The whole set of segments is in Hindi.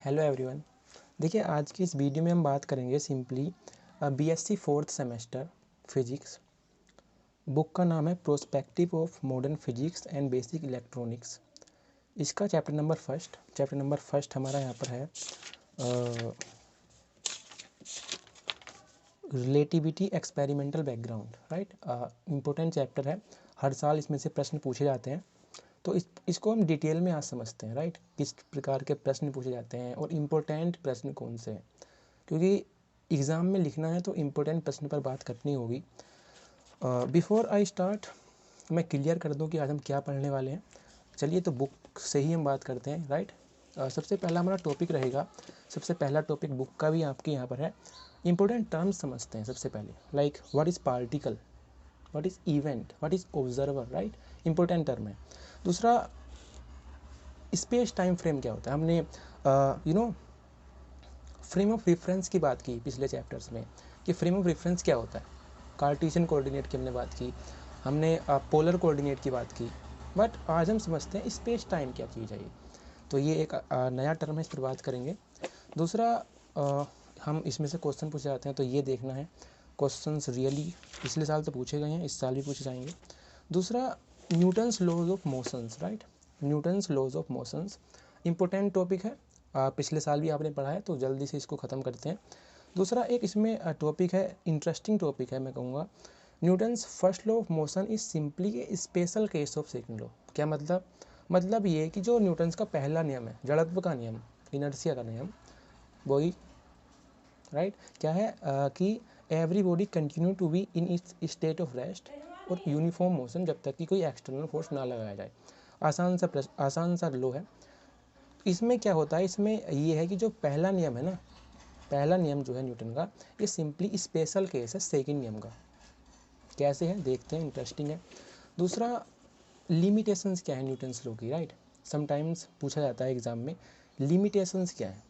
Hello everyone. देखिए, आज की इस वीडियो में हम बात करेंगे simply BSc fourth semester physics. Book का नाम है prospective of modern physics and basic electronics. इसका चैप्टर नंबर फर्स्ट हमारा यहाँ पर है relativity experimental background. Right, important chapter है। हर साल इसमें से प्रश्न पूछे जाते हैं, तो इसको हम डिटेल में आज समझते हैं। राइट, किस प्रकार के प्रश्न पूछे जाते हैं और इम्पोर्टेंट प्रश्न कौन से हैं, क्योंकि एग्ज़ाम में लिखना है तो इम्पोर्टेंट प्रश्न पर बात करनी होगी। बिफोर आई स्टार्ट, मैं क्लियर कर दूं कि आज हम क्या पढ़ने वाले हैं। चलिए, तो बुक से ही हम बात करते हैं। राइट, सबसे पहला हमारा टॉपिक रहेगा, सबसे पहला टॉपिक बुक का भी आपके यहाँ पर है। इम्पोर्टेंट टर्म्स समझते हैं सबसे पहले, like what is particle, what is event, what is observer. Right, important term है। दूसरा, स्पेस टाइम फ्रेम क्या होता है। हमने फ्रेम ऑफ रेफरेंस की बात की पिछले चैप्टर्स में कि फ्रेम ऑफ रेफरेंस क्या होता है। कार्टेशियन कोऑर्डिनेट की हमने बात की, हमने पोलर कोऑर्डिनेट की बात की, बट आज हम समझते हैं स्पेस टाइम क्या चीज़ है ये। तो ये एक नया टर्म है, इस पर बात करेंगे। दूसरा, हम इसमें से क्वेश्चन पूछे जाते हैं, तो ये देखना है क्वेश्चंस रियली पिछले साल तो पूछे गए हैं, इस साल भी पूछे जाएंगे। दूसरा, Newton's laws of motions. Right, Newton's laws of motions important topic है। पिछले साल भी आपने पढ़ा है, तो जल्दी से इसको ख़त्म करते हैं। दूसरा एक इसमें टॉपिक है, इंटरेस्टिंग टॉपिक है, मैं कहूँगा Newton's first law of motion is simply A special case of second law. क्या मतलब ये कि जो न्यूटन्स का पहला नियम है, जड़त्व का नियम, इनर्शिया का नियम, वही राइट क्या है कि every body continue to be in its state of rest और यूनिफॉर्म मोशन जब तक कि कोई एक्सटर्नल फोर्स ना लगाया जाए। आसान सा लो है। इसमें क्या होता है, इसमें ये है कि जो पहला नियम है ना, पहला नियम जो है न्यूटन का, ये सिंपली स्पेशल केस है सेकंड नियम का। कैसे है देखते हैं, इंटरेस्टिंग है। दूसरा, लिमिटेशंस क्या है न्यूटन्स लॉ की। राइट, समटाइम्स पूछा जाता है एग्जाम में, लिमिटेशंस क्या है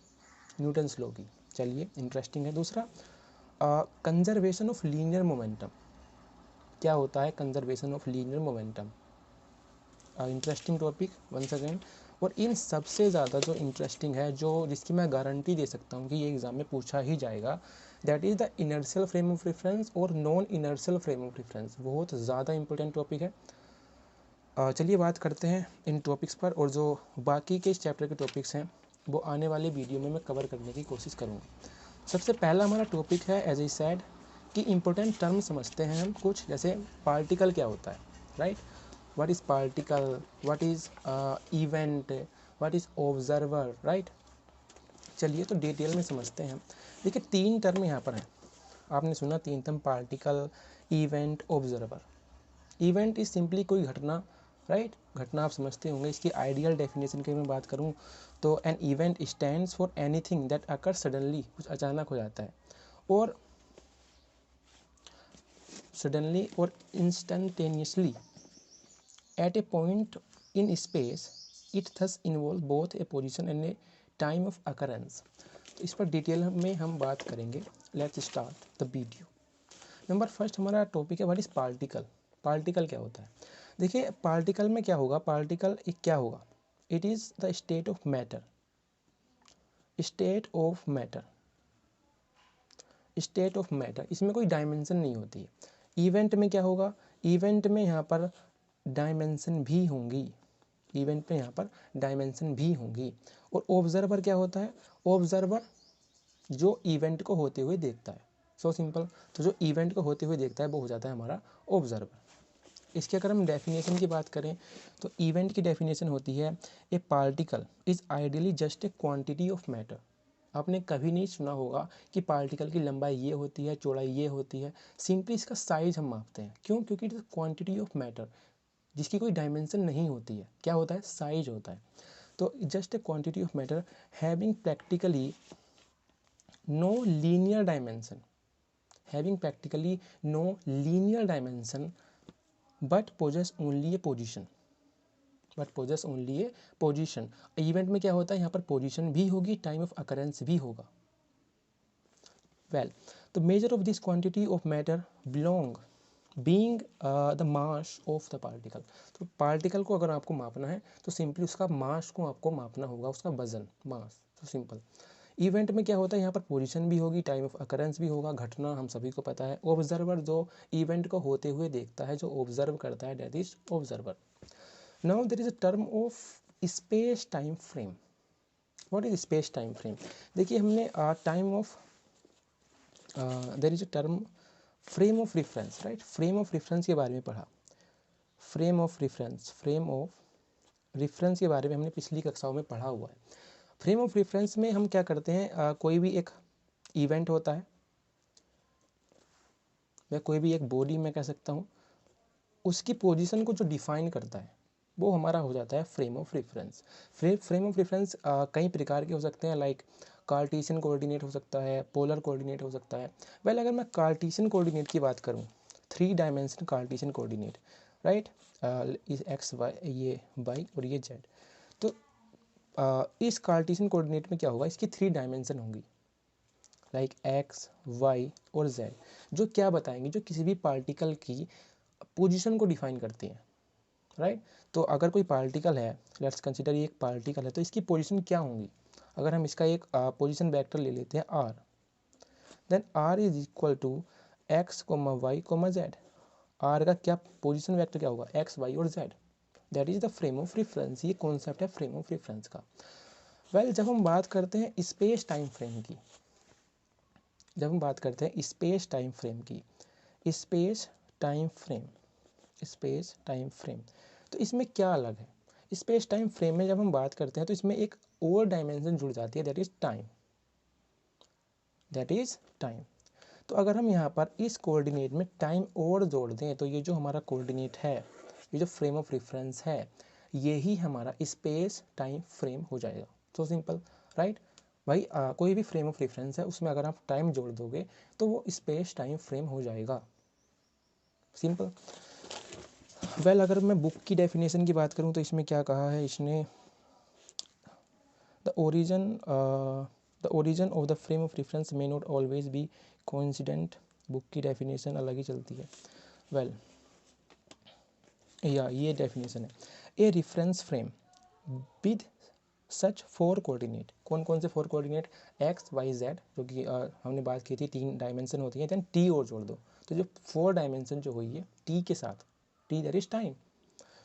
न्यूटन्स लॉ की। चलिए, इंटरेस्टिंग है। दूसरा, कंजर्वेशन ऑफ लीनियर मोमेंटम। क्या होता है conservation of linear momentum, interesting topic once again. और इन सबसे ज़्यादा जो इंटरेस्टिंग है, जो जिसकी मैं गारंटी दे सकता हूँ कि ये एग्ज़ाम में पूछा ही जाएगा, that is the inertial frame of reference और non inertial frame of reference. बहुत ज़्यादा इंपॉर्टेंट टॉपिक है। चलिए बात करते हैं इन टॉपिक्स पर, और जो बाकी के इस चैप्टर के टॉपिक्स हैं वो आने वाले वीडियो में मैं कवर करने की कोशिश करूँगा। सबसे पहला हमारा टॉपिक है, एज आई सेड, कि इम्पोर्टेंट टर्म समझते हैं हम कुछ, जैसे पार्टिकल क्या होता है। Right, what is particle, what is event, what is observer. Right, चलिए तो डिटेल में समझते हैं। देखिए, तीन टर्म यहाँ पर हैं, आपने सुना तीन term, particle, event, observer. Event is simply कोई घटना। राइट, घटना आप समझते होंगे। इसकी आइडियल डेफिनेशन की मैं बात करूँ तो an event stands for anything that occur suddenly, कुछ अचानक हो जाता है, और सडनली और instantaneously at a point in space. It thus involve both a position and a time of occurrence. तो इस पर डिटेल में हम बात करेंगे। Let's start the video. Number first हमारा टॉपिक है, व्हाट इज़ पार्टिकल। पार्टिकल क्या होता है। देखिए, पार्टिकल में क्या होगा, पार्टिकल एक क्या होगा, it is the state of matter, state of matter, state of matter. इसमें कोई डायमेंशन नहीं होती है। इवेंट में क्या होगा, इवेंट में यहाँ पर डायमेंशन भी होंगी, इवेंट में यहाँ पर डायमेंशन भी होंगी। और ऑब्जर्वर क्या होता है, ऑब्जर्वर जो इवेंट को होते हुए देखता है। So simple. तो जो इवेंट को होते हुए देखता है वो हो जाता है हमारा ऑब्जर्वर। इसके अगर हम डेफिनेशन की बात करें तो इवेंट की डेफिनेशन होती है, ए particle is ideally just a quantity of matter. आपने कभी नहीं सुना होगा कि पार्टिकल की लंबाई ये होती है, चौड़ाई ये होती है। सिंपली इसका साइज हम मापते हैं। क्यों? क्योंकि it is quantity of matter, जिसकी कोई डायमेंशन नहीं होती है। क्या होता है, साइज होता है। तो just a quantity of matter having practically no linear dimension, having practically no linear dimension but possess only a position, but possess only a position। Event में क्या होता है, यहाँ पर पोजीशन भी होगी, टाइम ऑफ अकरेंस भी होगा। Well, the measure of this quantity of matter belong being the mass of the particle. तो पार्टिकल को अगर आपको मापना है तो सिंपली उसका मास को आपको मापना होगा, उसका वजन, मास। तो सिंपल। इवेंट में क्या होता है, यहाँ पर पोजीशन भी होगी, टाइम ऑफ अकरेंस भी होगा, घटना हम सभी को पता है। ऑब्जर्वर जो इवेंट को होते हुए देखता है, जो ऑब्जर्व करता है, that is observer. Now there is a term of space time frame. What is space time frame? देखिए हमने time of there is a term frame of reference, right. Frame of reference के बारे में पढ़ा। फ्रेम ऑफ रेफरेंस के बारे में हमने पिछली कक्षाओं में पढ़ा हुआ है। फ्रेम ऑफ रेफरेंस में हम क्या करते हैं, कोई भी एक इवेंट होता है या कोई भी एक बॉडी मैं कह सकता हूँ, उसकी पोजीशन को जो डिफाइन करता है वो हमारा हो जाता है frame of reference. Frame of reference कई प्रकार के हो सकते हैं, लाइक कार्टेशियन कोऑर्डिनेट हो सकता है, पोलर कोऑर्डिनेट हो सकता है। वेल अगर मैं कार्टेशियन कोऑर्डिनेट की बात करूँ, 3 dimensional Cartesian coordinate, right, X Y, ये वाई और ये जेड। तो इस कार्टेशियन कोऑर्डिनेट में क्या होगा, इसकी 3 डायमेंशन होंगी, लाइक एक्स वाई और जेड, जो क्या बताएंगे, जो किसी भी पार्टिकल की पोजीशन को डिफाइन करती हैं, राइट। तो अगर कोई पार्टिकल है, लेट्स कंसीडर ये एक पार्टिकल है, तो इसकी पोजीशन क्या होंगी। अगर हम इसका एक पोजीशन वेक्टर ले लेते हैं R, then R is equal to X comma Y comma Z. R का क्या पोजीशन वेक्टर क्या होगा, एक्स वाई और Z. That is the frame of reference. ये कॉन्सेप्ट है फ्रेम ऑफ रेफरेंस का। वेल जब हम बात करते हैं स्पेस टाइम फ्रेम की, जब हम बात करते हैं स्पेस टाइम फ्रेम की, space time frame, space time frame, तो इसमें क्या अलग है। स्पेस टाइम फ्रेम में जब हम बात करते हैं तो इसमें एक और डायमेंशन जुड़ जाती है, that is time, that is time. तो अगर हम यहाँ पर इस कोऑर्डिनेट में टाइम और जोड़ दें तो ये जो हमारा कोऑर्डिनेट है, ये जो फ्रेम ऑफ रेफरेंस है, ये ही हमारा स्पेस टाइम फ्रेम हो जाएगा। सो सिंपल, राइट भाई। कोई भी फ्रेम ऑफ रेफरेंस है उसमें अगर आप टाइम जोड़ दोगे तो वो स्पेस टाइम फ्रेम हो जाएगा, सिंपल। वेल अगर मैं बुक की डेफिनेशन की बात करूं तो इसमें क्या कहा है इसने, the origin of the frame of reference may not always be coincident. Book की डेफिनेशन अलग ही चलती है। वेल या ये डेफिनेशन है, ए reference frame with such 4 coordinate. कौन कौन से 4 कोऑर्डिनेट, एक्स वाई जेड, जो कि हमने बात की थी 3 डायमेंशन होती है, देन टी और जोड़ दो, तो जो 4 डायमेंशन जो हुई है टी के साथ, टी दैट इज टाइम,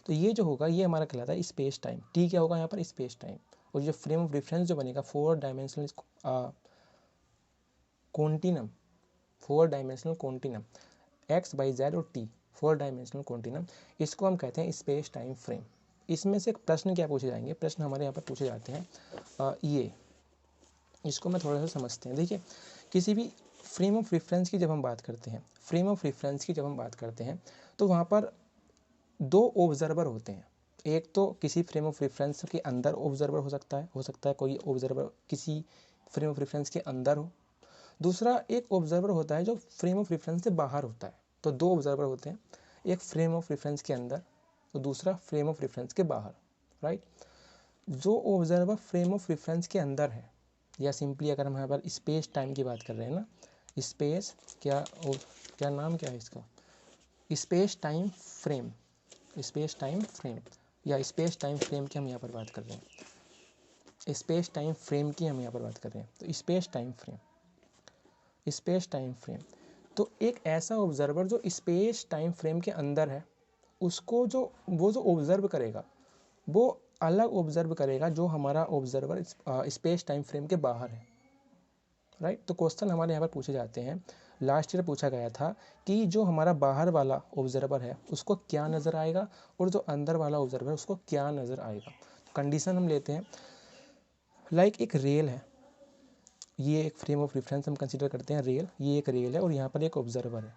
तो ये जो होगा ये हमारा कहलाता है स्पेस टाइम। टी क्या होगा यहाँ पर, स्पेस टाइम। और जो फ्रेम ऑफ रेफरेंस जो बनेगा 4 dimensional continuum, 4 dimensional continuum, X Y Z और टी, 4 डायमेंशनल कॉन्टिनम, इसको हम कहते हैं स्पेस टाइम फ्रेम। इसमें से प्रश्न क्या पूछे जाएंगे, प्रश्न हमारे यहाँ पर पूछे जाते हैं ये, इसको मैं थोड़ा सा समझते हैं। देखिए किसी भी फ्रेम ऑफ रेफरेंस की जब हम बात करते हैं, फ्रेम ऑफ रेफरेंस की जब हम बात करते हैं तो वहाँ पर 2 ऑब्जर्वर होते हैं। एक तो किसी फ्रेम ऑफ रेफरेंस के अंदर ऑब्जर्वर हो सकता है कोई ऑब्जर्वर किसी फ्रेम ऑफ रेफरेंस के अंदर हो। दूसरा एक ऑब्जर्वर होता है जो फ्रेम ऑफ रेफरेंस से बाहर होता है। तो 2 ऑब्जर्वर होते हैं, एक फ्रेम ऑफ रेफरेंस के अंदर तो दूसरा फ्रेम ऑफ रेफरेंस के बाहर, राइट। जो ऑब्जर्वर फ्रेम ऑफ रेफरेंस के अंदर है, या सिंपली अगर हम यहाँ पर स्पेस टाइम की बात कर रहे हैं ना, स्पेस क्या नाम क्या है इसका, space time frame, space time frame या स्पेस टाइम फ्रेम की हम यहाँ पर बात कर रहे हैं, स्पेस टाइम फ्रेम की हम यहाँ पर बात कर रहे हैं। तो space time frame, space time frame, तो एक ऐसा ऑब्जर्वर जो स्पेस टाइम फ्रेम के अंदर है, उसको जो वो जो ऑब्जर्व करेगा वो अलग ऑब्जर्व करेगा जो हमारा ऑब्जर्वर स्पेस टाइम फ्रेम के बाहर है, राइट। तो क्वेश्चन हमारे यहाँ पर पूछे जाते हैं, लास्ट ईयर पूछा गया था कि जो हमारा बाहर वाला ऑब्जर्वर है उसको क्या नज़र आएगा और जो अंदर वाला ऑब्जर्वर है उसको क्या नज़र आएगा। कंडीशन हम लेते हैं, लाइक एक रेल है, ये एक फ्रेम ऑफ रेफरेंस हम कंसीडर करते हैं रेल, ये एक रेल है और यहाँ पर एक ऑब्जर्वर है,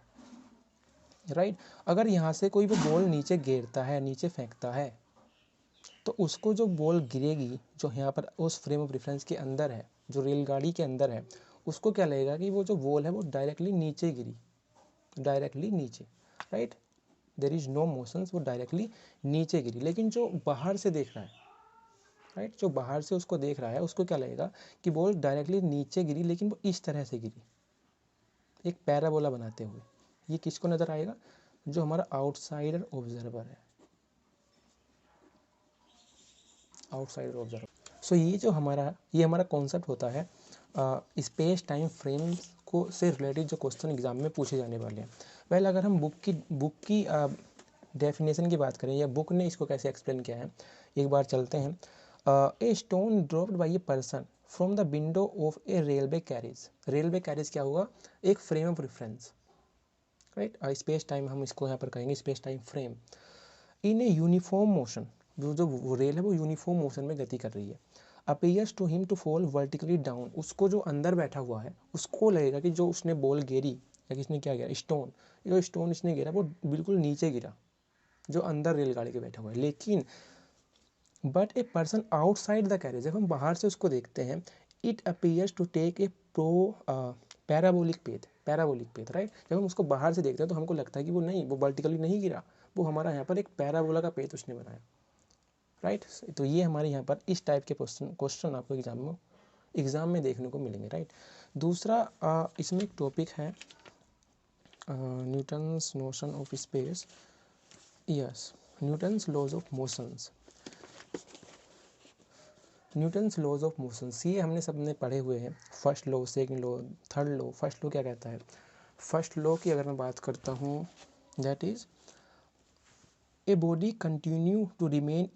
राइट। अगर यहाँ से कोई वो बॉल नीचे गिरता है, नीचे फेंकता है, तो उसको जो बॉल गिरेगी जो यहाँ पर उस फ्रेम ऑफ रेफरेंस के अंदर है, जो रेलगाड़ी के अंदर है, उसको क्या लगेगा कि वो जो बॉल है वो डायरेक्टली नीचे गिरी, डायरेक्टली नीचे, right. There is no motions, वो डायरेक्टली नीचे गिरी। लेकिन जो बाहर से देख रहा है, राइट, जो बाहर से उसको देख रहा है उसको क्या लगेगा कि बॉल डायरेक्टली नीचे गिरी लेकिन वो इस तरह से गिरी, एक पैराबोला बनाते हुए। ये किसको नज़र आएगा, जो हमारा आउटसाइडर ऑब्जर्वर है, आउटसाइडर ऑब्जर्वर। सो ये हमारा कॉन्सेप्ट होता है स्पेस टाइम फ्रेम को से रिलेटेड जो क्वेश्चन एग्जाम में पूछे जाने वाले हैं। वेल अगर हम बुक की डेफिनेशन की बात करें या बुक ने इसको कैसे एक्सप्लेन किया है, एक बार चलते हैं। A stone dropped by a person from the window of a railway carriage. Railway carriage क्या होगा? एक frame of reference, right. Space time हम इसको यहाँ पर कहेंगे space time frame. In a uniform motion, जो रेल है वो यूनिफॉर्म मोशन में गति कर रही है। Appears to him to fall vertically down, उसको जो अंदर बैठा हुआ है उसको लगेगा कि जो उसने बॉल गिरी या किसने क्या गिरा, स्टोन, जो स्टोन इसने गिरा वो बिल्कुल नीचे गिरा, जो अंदर रेलगाड़ी के बैठा हुआ है। लेकिन but a person outside the carriage, जब हम बाहर से उसको देखते हैं, it appears to take a parabolic path, right. जब हम उसको बाहर से देखते हैं तो हमको लगता है कि वो वर्टिकली नहीं गिरा, वो हमारा यहाँ पर एक पैराबोला का पेथ उसने बनाया, राइट। तो ये हमारे यहाँ पर इस टाइप के क्वेश्चन आपको एग्जाम में देखने को मिलेंगे, राइट। दूसरा इसमें एक टॉपिक है Newton's notion of space, yes, Newton's laws of motions. Newton's laws of motions ये हमने सबने पढ़े हुए हैं, first law, second law, third law. First law क्या कहता है? फर्स्ट लॉ की अगर मैं बात करता हूँ, that is a body continue to remain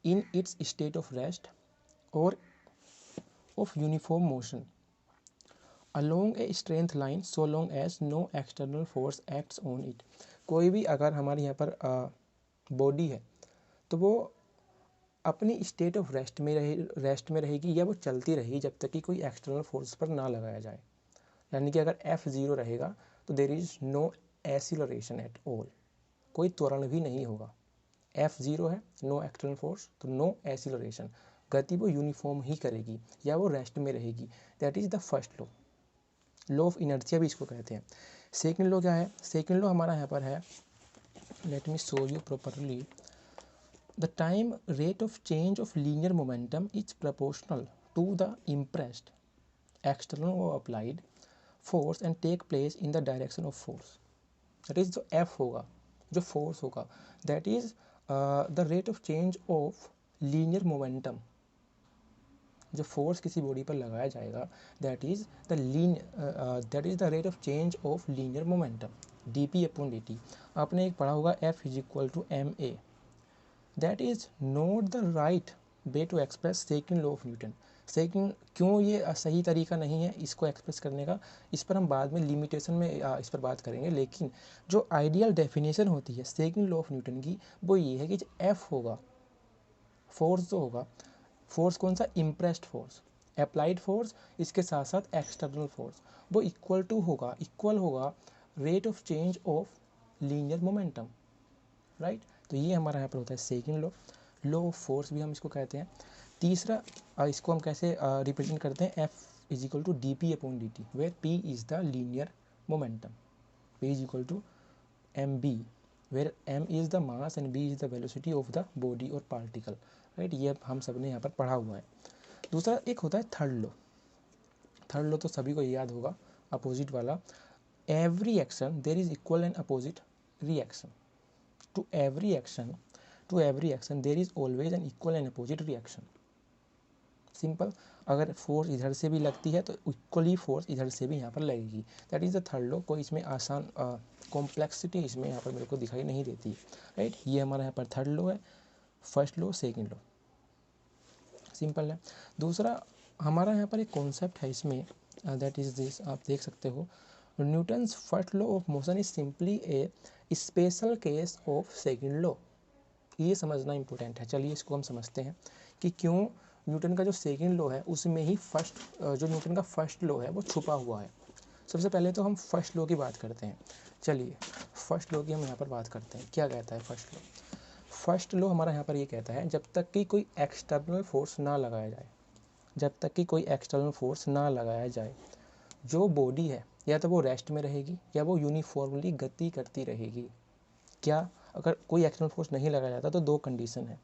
in its state of rest और of uniform motion along a straight line so long as no external force acts on it. कोई भी अगर हमारे यहाँ पर बॉडी है तो वो अपनी स्टेट ऑफ रेस्ट में रहेगी या वो चलती रहेगी जब तक कि कोई एक्सटर्नल फोर्स पर ना लगाया जाए। यानी कि अगर F0 रहेगा तो there is no acceleration at all, कोई त्वरण भी नहीं होगा। F0 है, नो एक्सटर्नल फोर्स, तो नो एक्सीलरेशन, गति वो यूनिफॉर्म ही करेगी या वो रेस्ट में रहेगी। That is the first law. Law of inertia भी इसको कहते हैं। सेकेंड लॉ क्या है? सेकेंड लॉ हमारा यहाँ पर है, let me show you properly. The time rate of change of linear momentum is proportional to the impressed external or applied force and take place in the direction of force. That is जो F होगा, जो force होगा, that is the rate of change of linear momentum। जो फोर्स किसी बॉडी पर लगाया जाएगा that is the rate of change of linear momentum, dp/dt। आपने एक पढ़ा होगा F is equal to ma। That is not the right way to express second law of Newton. Second क्यों ये सही तरीका नहीं है इसको एक्सप्रेस करने का, इस पर हम बाद में लिमिटेशन में इस पर बात करेंगे। लेकिन जो आइडियल डेफिनेशन होती है सेकेंड लॉ ऑफ न्यूटन की वो ये है कि जो एफ होगा, फोर्स जो होगा, फोर्स कौन सा? इम्प्रेस्ड फोर्स, अप्लाइड फोर्स, इसके साथ साथ एक्सटर्नल फोर्स, वो इक्वल होगा rate of change of linear momentum, right. तो ये हमारा यहाँ पर होता है second law. Law of force भी हम इसको कहते हैं। तीसरा इसको हम कैसे रिप्रेजेंट करते हैं? F is equal to dp/dt where p is the linear momentum, p is equal to mb where m is the mass and b is the velocity of the body और पार्टिकल, राइट। ये हम सब ने यहाँ पर पढ़ा हुआ है। दूसरा एक होता है थर्ड लॉ। थर्ड लॉ तो सभी को याद होगा, अपोजिट वाला। Every action there is equal and opposite reaction. To every action there is always an equal and opposite reaction। Simple, अगर फोर्स इधर से भी लगती है तो इक्वली फोर्स इधर से भी यहाँ पर लगेगी। That is the third law. कोई इसमें आसान कॉम्प्लेक्सिटी इसमें यहाँ पर मेरे को दिखाई नहीं देती, राइट। ये हमारा यहाँ पर थर्ड लॉ है, first law, second law, simple है। दूसरा हमारा यहाँ पर एक कॉन्सेप्ट है इसमें, दैट इज़ दिस, आप देख सकते हो, Newton's first law of motion is simply A special case of second law. ये समझना इंपॉर्टेंट है। चलिए इसको हम समझते हैं कि क्यों न्यूटन का जो सेकेंड लॉ है उसमें ही जो न्यूटन का फर्स्ट लॉ है वो छुपा हुआ है। सबसे पहले तो हम फर्स्ट लॉ की बात करते हैं। चलिए फर्स्ट लॉ की हम यहाँ पर बात करते हैं। क्या कहता है फर्स्ट लॉ? फर्स्ट लॉ हमारा यहाँ पर ये कहता है जब तक कि कोई एक्सटर्नल फोर्स ना लगाया जाए, जो बॉडी है या तो वो रेस्ट में रहेगी या वो यूनिफॉर्मली गति करती रहेगी। क्या? अगर कोई एक्सटर्नल फोर्स नहीं लगाया जाता तो दो कंडीशन है,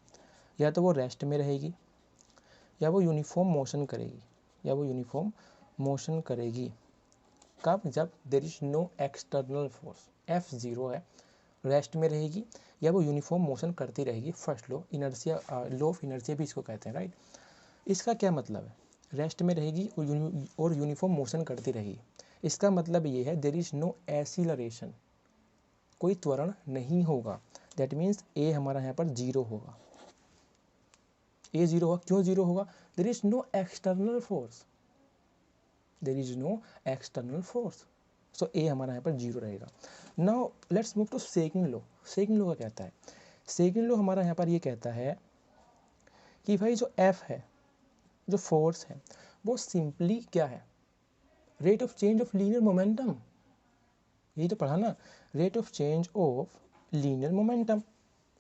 या तो वो रेस्ट में रहेगी या वो यूनिफॉर्म मोशन करेगी। कब? जब there is no external force, F0 है, रेस्ट में रहेगी या वो यूनिफॉर्म मोशन करती रहेगी। First law, inertia, law of inertia भी इसको कहते हैं, राइट। इसका क्या मतलब है, रेस्ट में रहेगी और यूनिफॉर्म मोशन करती रहेगी। इसका मतलब ये है देयर इज नो एसिलरेशन, कोई त्वरण नहीं होगा। दैट मीन्स ए हमारा यहाँ पर जीरो होगा, ए जीरो होगा। क्यों जीरो होगा, there is no external force, there is no external force, so A हमारा यहाँ पर जीरो रहेगा। Now let's move to second law. Second law क्या कहता है, सेकंड लॉ हमारा यहाँ पर ये कहता है कि भाई जो एफ है, जो फोर्स है, वो सिंपली क्या है, rate of change of linear momentum. यही तो पढ़ा ना, rate of change of linear momentum,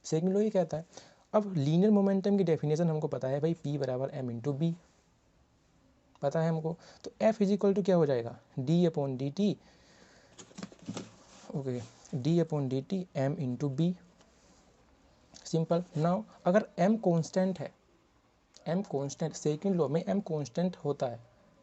second law ये कहता है। अब लीनियर मोमेंटम की डेफिनेशन हमको पता है भाई, पी बराबर एम इंटू बी, पता है हमको। तो एफ इज इक्वल टू क्या हो जाएगा, D upon D T, okay, D upon D T M into B, simple. Now अगर एम कॉन्स्टेंट है, एम कॉन्स्टेंट, सेकंड लॉ में एम कॉन्स्टेंट होता है,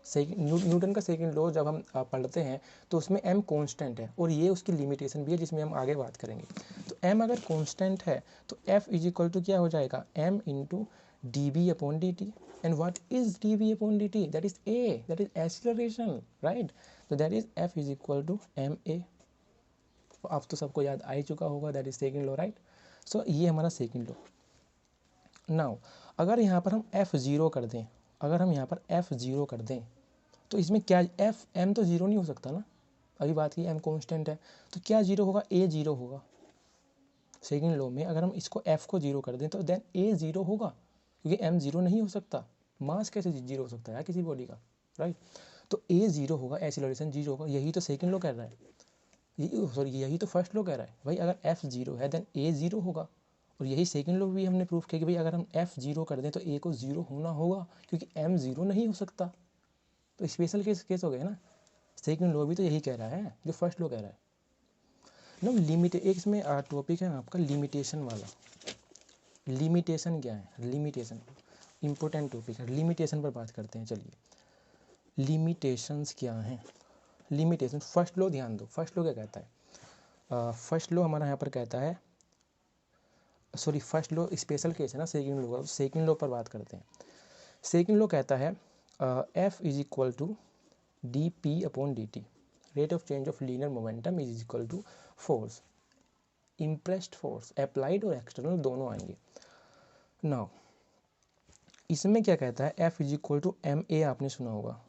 न्यूटन का सेकंड लॉ जब हम पढ़ते हैं तो उसमें एम कांस्टेंट है, और ये उसकी लिमिटेशन भी है जिसमें हम आगे बात करेंगे। तो एम अगर कांस्टेंट है तो एफ इज इक्वल टू क्या हो जाएगा, M into D V upon D T. And what is D V upon D T, that is A, that is acceleration, right. तो that is F is equal to M A. अब तो सबको याद आ ही चुका होगा, that is second law, right. So ये हमारा सेकंड लॉ। नाउ अगर यहाँ पर हम एफ ज़ीरो कर दें, अगर हम यहाँ पर एफ ज़ीरो कर दें तो इसमें क्या, एफ एम तो ज़ीरो नहीं हो सकता ना, अभी बात की एम कांस्टेंट है, तो क्या ज़ीरो होगा, ए ज़ीरो होगा। सेकंड लॉ में अगर हम इसको एफ को ज़ीरो कर दें तो देन ए ज़ीरो होगा, क्योंकि एम ज़ीरो नहीं हो सकता, मास कैसे ज़ीरो हो सकता है किसी बॉडी का, राइट। तो ए ज़ीरो होगा, एक्सीलरेशन ज़ीरो होगा, यही तो सेकंड लॉ कह रहा है, यही तो फर्स्ट लॉ कह रहा है भाई, अगर एफ ज़ीरो है देन ए ज़ीरो होगा। और यही सेकंड लॉ भी हमने प्रूफ किया कि भाई अगर हम एफ ज़ीरो कर दें तो ए को ज़ीरो होना होगा, क्योंकि एम ज़ीरो नहीं हो सकता। तो स्पेशल केस हो गया ना, सेकंड लॉ भी तो यही कह रहा है जो फर्स्ट लॉ कह रहा है ना। लिमिट एक इसमें टॉपिक है आपका लिमिटेशन वाला। लिमिटेशन क्या है, लिमिटेशन इंपॉर्टेंट टॉपिक है, लिमिटेशन पर बात करते हैं। चलिए लिमिटेशंस क्या हैं, लिमिटेशन, फर्स्ट लॉ ध्यान दो, फर्स्ट लॉ क्या कहता है, फर्स्ट लॉ हमारा यहाँ पर कहता है, sorry first law special case है ना, सेकंड लॉ का, सेकंड लॉ पर बात करते हैं। सेकंड लॉ कहता है F is equal to D P upon D T, rate of change of linear momentum is equal to force, impressed force, applied और एक्सटर्नल दोनों आएंगे। नाउ इसमें क्या कहता है, F is equal to M A, आपने सुना होगा,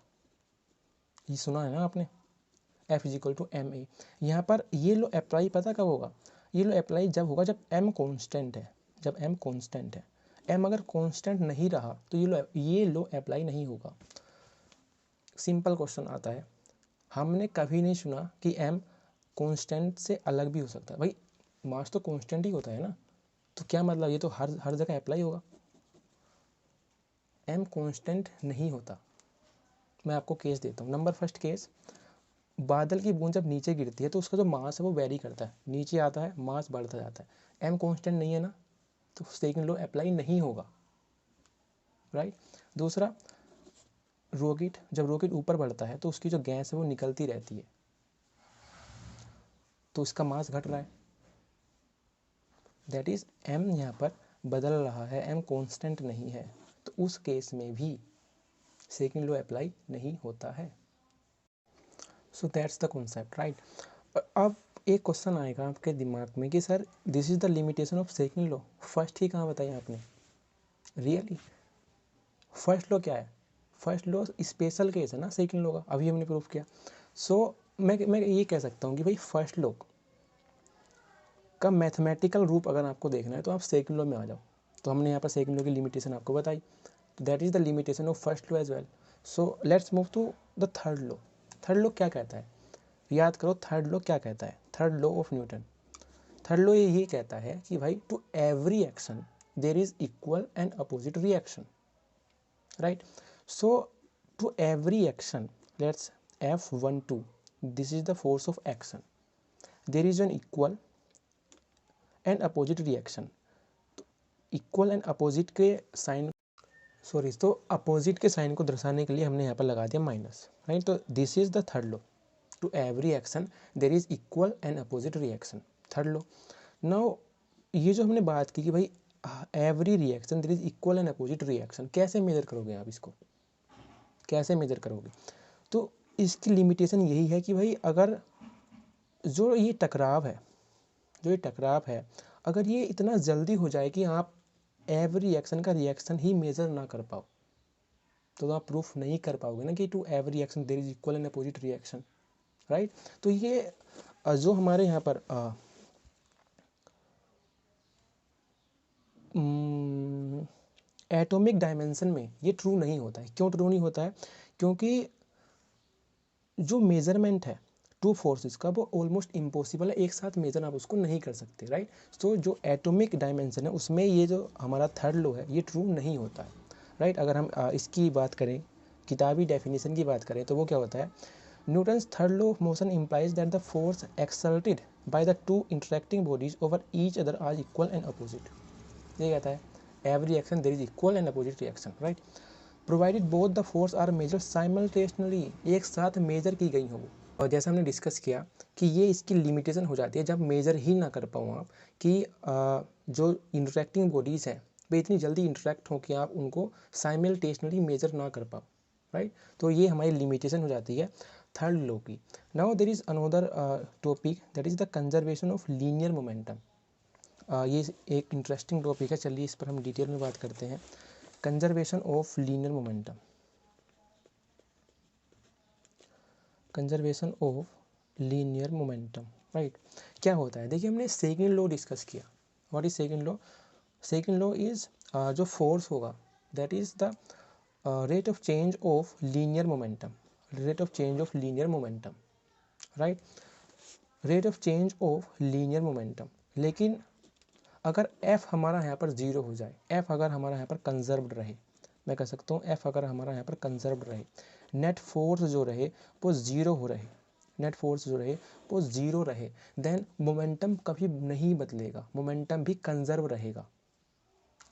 ये सुना है ना आपने, F is equal to M A. यहाँ पर ये लो अप्लाई पता कब होगा, ये लो अप्लाई जब होगा जब एम कॉन्स्टेंट है, जब एम कॉन्स्टेंट है। एम अगर कॉन्स्टेंट नहीं रहा तो ये लो अप्लाई नहीं होगा। सिंपल क्वेश्चन आता है, हमने कभी नहीं सुना कि एम कॉन्स्टेंट से अलग भी हो सकता है। भाई मास तो कॉन्स्टेंट ही होता है ना, तो क्या मतलब ये तो हर जगह अप्लाई होगा। एम कॉन्स्टेंट नहीं होता। मैं आपको केस देता हूँ। नंबर फर्स्ट केस, बादल की बूंद जब नीचे गिरती है तो उसका जो मास है वो वेरी करता है, नीचे आता है मास बढ़ता जाता है। एम कॉन्स्टेंट नहीं है ना, तो सेकंड लॉ अप्लाई नहीं होगा, राइट। दूसरा, रॉकेट, जब रॉकेट ऊपर बढ़ता है तो उसकी जो गैस है वो निकलती रहती है, तो उसका मास घट रहा है, दैट इज एम यहाँ पर बदल रहा है, एम कांस्टेंट नहीं है, तो उस केस में भी सेकंड लॉ अप्लाई नहीं होता है। So that's the concept, right. अब एक क्वेश्चन आएगा आपके दिमाग में कि sir this is the limitation of second law, first ही कहाँ बताया आपने, रियली फर्स्ट लॉ क्या है, फर्स्ट लॉ स्पेशल केस है ना सेकंड लॉ का, अभी हमने प्रूफ किया। सो मैं ये कह सकता हूँ कि भाई फर्स्ट लॉ का मैथमेटिकल रूप अगर आपको देखना है तो आप सेकंड लॉ में आ जाओ। तो हमने यहाँ पर सेकंड लॉ की लिमिटेशन आपको बताई, तो that is the limitation of first law as well. So let's move to the third law. Third law क्या कहता है, याद करो थर्ड लॉ क्या कहता है, third law of Newton. Third law ये कहता है कि भाई to every action there is equal and opposite reaction, right. So to every action, let's F12, this is the force of action, there is an equal and opposite reaction। Equal and opposite के साइन, सॉरी, तो अपोजिट के साइन को दर्शाने के लिए हमने यहाँ पर लगा दिया माइनस, राइट। तो this is the third law, to every action there is equal and opposite reaction, third law. Now ये जो हमने बात की कि भाई every reaction there is equal and opposite reaction. कैसे मेजर करोगे आप इसको, कैसे मेजर करोगे? तो इसकी लिमिटेशन यही है कि भाई अगर जो ये टकराव है, जो ये टकराव है, अगर ये इतना जल्दी हो जाए कि आप एवरी रिएक्शन का रिएक्शन ही मेजर ना कर पाओ, तो आप प्रूफ नहीं कर पाओगे ना कि to every reaction there is equal and opposite reaction, right. तो ये जो हमारे यहाँ पर एटॉमिक डायमेंशन में ये ट्रू नहीं होता है। क्यों ट्रू नहीं होता है? क्योंकि जो मेजरमेंट है टू फोर्सेस का वो ऑलमोस्ट इम्पॉसिबल है, एक साथ मेजर आप उसको नहीं कर सकते, राइट। तो जो एटॉमिक डायमेंशन है उसमें ये जो हमारा थर्ड लॉ है ये ट्रू नहीं होता है, राइट। अगर हम इसकी बात करें, किताबी डेफिनेशन की बात करें, तो वो क्या होता है? Newton's third law of motion implies that the force exerted by the two interacting bodies over each other are equal and opposite. ये कहता है every reaction there is equal and opposite reaction, right, provided both the force are measure simultaneously, एक साथ मेजर की गई हो। और जैसा हमने डिस्कस किया कि ये इसकी लिमिटेशन हो जाती है जब मेजर ही ना कर पाओ आप, कि जो इंटरेक्टिंग बॉडीज़ हैं वे इतनी जल्दी इंटरेक्ट हों कि आप उनको साइमल्टेनियसली मेजर ना कर पाओ, राइट। तो ये हमारी लिमिटेशन हो जाती है थर्ड लॉ की। Now there is another topic that is the conservation of linear momentum. ये एक इंटरेस्टिंग टॉपिक है, चलिए इस पर हम डिटेल में बात करते हैं। Conservation of linear momentum, conservation of linear momentum, right. क्या होता है? देखिए हमने सेकंड लॉ डिस्कस किया। What is second law? Second law is जो फोर्स होगा that is the rate of change of linear momentum, rate of change of linear momentum, right, rate of change of linear momentum. लेकिन अगर f हमारा यहाँ पर जीरो हो जाए, f अगर हमारा यहाँ पर कंजर्व्ड रहे, मैं कह सकता हूँ f अगर हमारा यहाँ पर कंजर्व्ड रहे, नेट फोर्स जो रहे वो ज़ीरो हो रहे, नेट फोर्स जो रहे वो ज़ीरो रहे, देन मोमेंटम कभी नहीं बदलेगा, मोमेंटम भी कंजर्व रहेगा।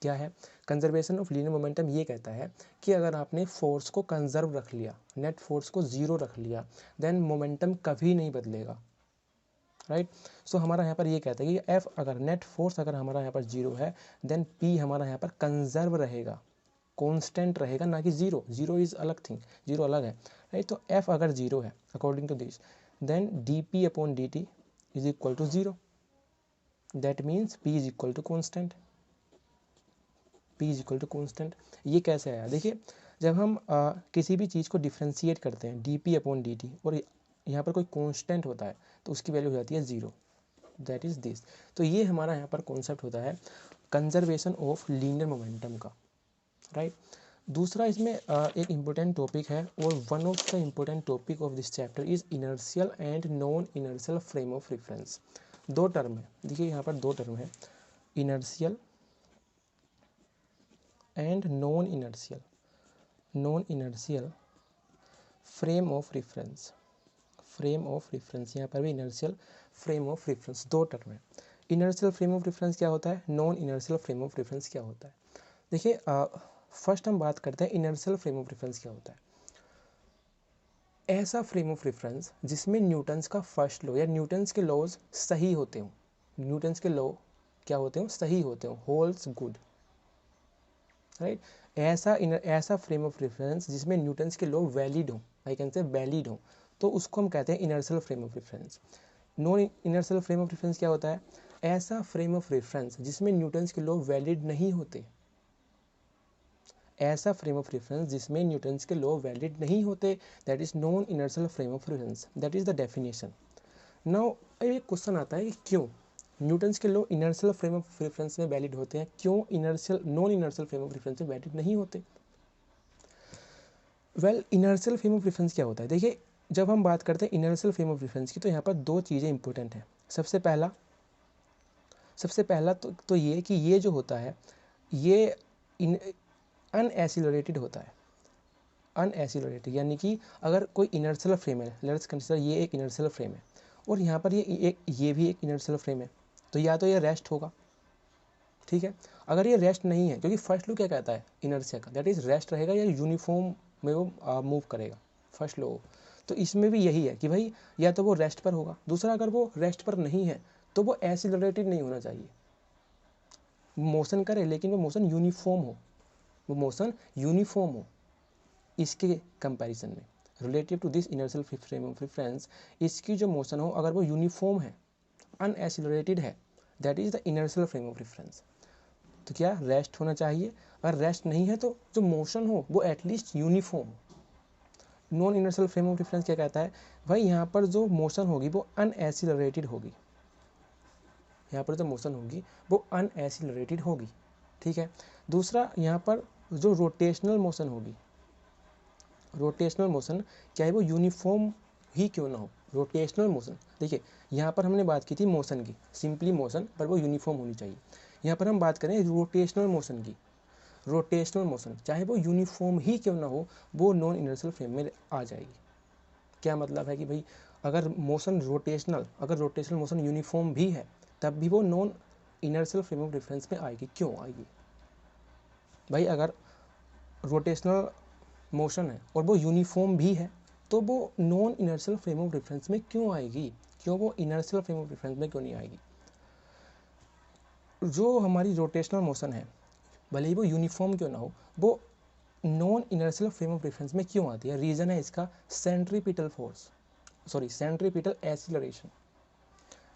क्या है कंजर्वेशन ऑफ लीनियर मोमेंटम? ये कहता है कि अगर आपने फोर्स को कंजर्व रख लिया, नेट फोर्स को ज़ीरो रख लिया, देन मोमेंटम कभी नहीं बदलेगा, राइट। सो हमारा यहाँ पर ये कहता है कि एफ अगर नेट फोर्स अगर हमारा यहाँ पर जीरो है, देन पी हमारा यहाँ पर कंजर्व रहेगा, कांस्टेंट रहेगा, ना कि जीरो। जीरो इज अलग थिंग, जीरो अलग है, राइट। तो एफ अगर जीरो है according to this, then D P upon D T is equal to zero, that means P is equal to constant, P is equal to constant. ये कैसे आया? देखिए जब हम किसी भी चीज़ को डिफ्रेंशिएट करते हैं D P upon D T और यहाँ पर कोई कांस्टेंट होता है तो उसकी वैल्यू हो जाती है ज़ीरो, दैट इज़ दिस। तो ये हमारा यहाँ पर कॉन्सेप्ट होता है कंजर्वेशन ऑफ लीनियर मोमेंटम का, राइट। दूसरा इसमें एक इम्पोर्टेंट टॉपिक है, और one of the important topic of this chapter is inertial and non inertial frame of reference. दो टर्म है, देखिए यहाँ पर दो टर्म है, inertial and non inertial, non inertial frame of reference, frame of reference. यहाँ पर भी इनर्शियल फ्रेम ऑफ रेफरेंस, दो टर्म है। इनर्शियल फ्रेम ऑफ रेफरेंस क्या होता है, non inertial frame of reference क्या होता है? देखिए फर्स्ट हम बात करते हैं इनर्शियल फ्रेम ऑफ रेफरेंस क्या होता है। ऐसा फ्रेम ऑफ रेफरेंस जिसमें न्यूटन्स का फर्स्ट लॉ या न्यूटन्स के लॉज सही होते हों, न्यूटन्स के लॉ क्या होते हों, सही होते हों, होल्ड्स गुड, राइट। ऐसा फ्रेम ऑफ रेफरेंस जिसमें न्यूटन्स के लॉ वैलिड हो, आई कैन से वैलिड हो, तो उसको हम कहते हैं inertial frame of reference. Non inertial frame of reference क्या होता है? ऐसा फ्रेम ऑफ रेफरेंस जिसमें न्यूटन्स के लॉ वैलिड नहीं होते, ऐसा फ्रेम ऑफ रेफरेंस जिसमें न्यूटन्स के लॉ वैलिड नहीं होते, that is non inertial frame of reference, that is the definition. Now एक क्वेश्चन आता है कि क्यों न्यूटन्स के law inertial frame of reference में वैलिड होते हैं, क्यों inertial non inertial frame of reference में वैलिड नहीं होते? Well inertial frame of reference क्या होता है? देखिए जब हम बात करते हैं इनर्शियल फ्रेम ऑफ रेफरेंस की, तो यहाँ पर दो चीज़ें इंपॉर्टेंट हैं। सबसे पहला तो ये कि ये जो होता है ये अनएसिलरेटेड होता है, अनएसिलरेटेड, यानी कि अगर कोई इनर्शियल फ्रेम है, लेट्स कंसीडर ये एक इनर्शियल फ्रेम है और यहाँ पर ये भी एक इनर्शियल फ्रेम है, तो या तो ये रेस्ट होगा, ठीक है। अगर ये रेस्ट नहीं है, क्योंकि फर्स्ट लॉ क्या कहता है इनर्शिया का, दैट इज रेस्ट रहेगा या यूनिफॉर्म में वो मूव करेगा, फर्स्ट लॉ। तो इसमें भी यही है कि भाई या तो वो रेस्ट पर होगा, दूसरा अगर वो रेस्ट पर नहीं है तो वो एसिलरेटेड नहीं होना चाहिए, मोशन करे लेकिन वो मोशन यूनिफॉर्म हो, वो मोशन यूनिफॉर्म हो इसके कंपैरिजन में। Relative to this inertial frame of reference, इसकी जो मोशन हो अगर वो यूनिफॉर्म है, अनएसिलरेटेड है, that is the inertial frame of reference. तो क्या रेस्ट होना चाहिए, अगर रेस्ट नहीं है तो जो मोशन हो वो at least uniform. Non inertial frame of reference क्या कहता है भाई, यहाँ पर जो मोशन होगी वो अनएसिलरेटेड होगी, यहाँ पर जो मोशन होगी वो अनएसिलरेटेड होगी, ठीक है। दूसरा, यहाँ पर जो रोटेशनल मोशन होगी, रोटेशनल मोशन चाहे वो यूनिफॉर्म ही क्यों ना हो, रोटेशनल मोशन, देखिए यहाँ पर हमने बात की थी मोशन की, सिंपली मोशन, पर वो यूनिफॉर्म होनी चाहिए। यहाँ पर हम बात करें रोटेशनल मोशन की, रोटेशनल मोशन चाहे वो यूनिफॉर्म ही क्यों ना हो, वो नॉन इनर्शियल फ्रेम में आ जाएगी। क्या मतलब है कि भाई अगर मोशन रोटेशनल, अगर रोटेशनल मोशन यूनिफॉर्म भी है तब भी वो non inertial frame of reference में आएगी। क्यों आएगी भाई, अगर रोटेशनल मोशन है और वो यूनिफॉर्म भी है तो वो non inertial frame of reference में क्यों आएगी, क्यों वो इनर्शियल फ्रेम ऑफ रेफरेंस में क्यों नहीं आएगी। जो हमारी रोटेशनल मोशन है भले ही वो यूनिफॉर्म क्यों ना हो, वो non inertial frame of reference में क्यों आती है, रीज़न है इसका centripetal force, sorry centripetal acceleration.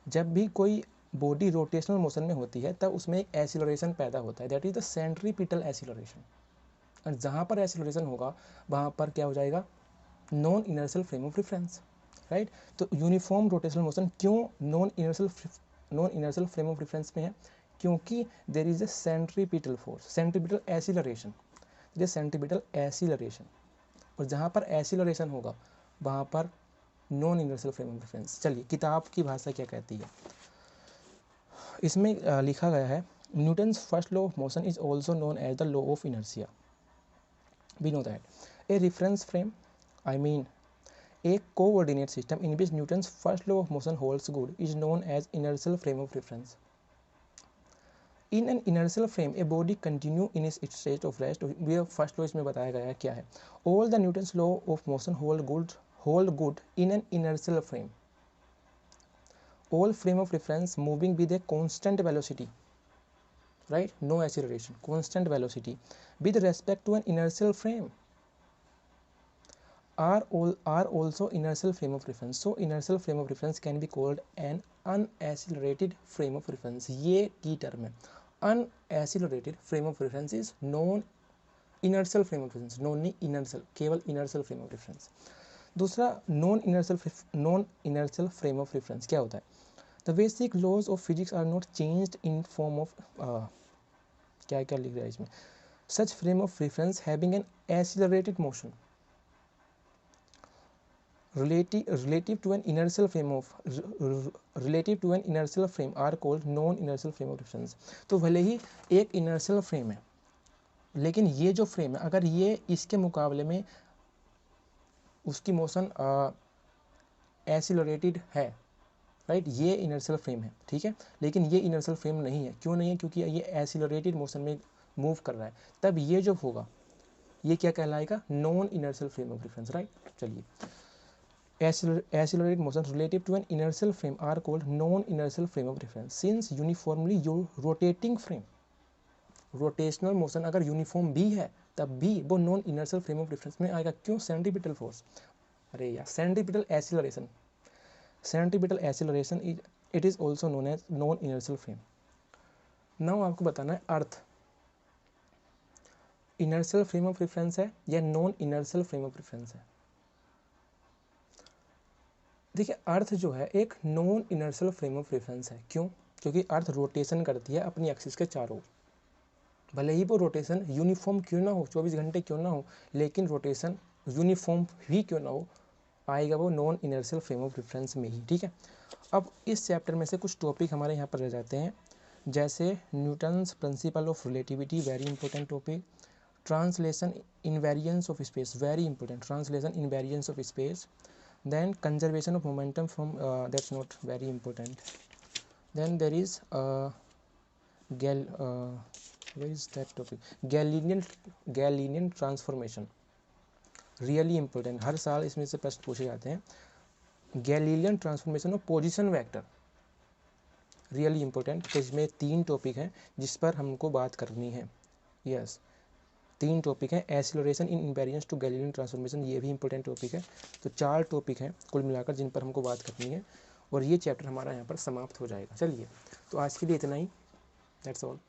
जब भी कोई बॉडी रोटेशनल मोशन में होती है तब उसमें एक एसिलरेशन पैदा होता है, that is the centripetal acceleration. और जहाँ पर एसिलरेशन होगा वहाँ पर क्या हो जाएगा, non inertial frame of reference, right. तो यूनिफॉर्म रोटेशनल मोशन क्यों non inertial frame of reference में है, क्योंकि there is a centripetal force, centripetal acceleration, ये सेंट्रीपिटल एसिलरेशन, और जहाँ पर एसिलरेशन होगा वहाँ पर non inertial frame of reference. चलिए किताब की भाषा क्या कहती है, इसमें लिखा गया है Newton's first law of motion is also known as the law of inertia. We know that a reference frame, I mean a coordinate system in which Newton's first law of motion holds good is known as inertial frame of reference. In an inertial frame, a body continue in its state of rest. वह first law इसमें बताया गया है क्या है, all the Newton's law of motion hold good in an inertial frame. All frame of reference moving with a constant velocity, right? No acceleration, constant velocity with respect to an inertial frame are also inertial frame of reference. So inertial frame of reference can be called an unaccelerated frame of reference. ये की टर्म है, unaccelerated frame of reference is non inertial frame of reference, non inertial, केवल inertial frame of reference. दूसरा non inertial frame of reference क्या होता है, the basic laws of physics are not changed in form of क्या क्या लिख रहा है इसमें, such frame of reference having an accelerated motion relative to an inertial frame are called non inertial frame of reference. तो भले ही एक inertial frame है लेकिन ये जो फ्रेम है अगर ये इसके मुकाबले में उसकी मोशन एसिलरेटेड है, राइट, ये इनर्शियल फ्रेम है, ठीक है, लेकिन ये इनर्शियल फ्रेम नहीं है। क्यों नहीं है, क्योंकि ये एसिलरेटेड मोशन में मूव कर रहा है, तब ये जो होगा ये क्या कहलाएगा, non inertial frame of reference, right. चलिए accelerated motion relative to an inertial frame are called non-inertial frame of reference. Since uniformly rotating frame, rotational motion अगर यूनिफॉर्म भी है तब भी वो non inertial frame of reference में आएगा। क्यों, सेंट्रीपिटल फोर्स, अरे यार centripetal acceleration, centripetal acceleration it is also known as non inertial frame. Now आपको बताना है earth inertial frame of reference है या non inertial frame of reference है। देखिए अर्थ जो है एक non inertial frame of reference है। क्यों, क्योंकि अर्थ रोटेशन करती है अपनी एक्सिस के चारों, भले ही वो रोटेशन यूनिफॉर्म क्यों ना हो, 24 घंटे क्यों ना हो, लेकिन रोटेशन यूनिफॉर्म भी क्यों ना हो, आएगा वो non inertial frame of reference में ही, ठीक है। अब इस चैप्टर में से कुछ टॉपिक हमारे यहाँ पर रह जाते हैं, जैसे Newton's principle of relativity, very important topic, translation invariance of space, very important, translation invariance of space, then conservation of momentum from that's not very important, then there is where is that topic, Galilean transformation, really important, हर साल इसमें से प्रश्न पूछे जाते हैं। Galilean transformation of position vector, really important. तो इसमें 3 टॉपिक हैं जिस पर हमको बात करनी है। यस, 3 टॉपिक हैं। Acceleration in invariance to Galilean transformation, ये भी इंपॉर्टेंट टॉपिक है। तो 4 टॉपिक हैं कुल मिलाकर जिन पर हमको बात करनी है, और ये चैप्टर हमारा यहाँ पर समाप्त हो जाएगा। चलिए, तो आज के लिए इतना ही। That's all.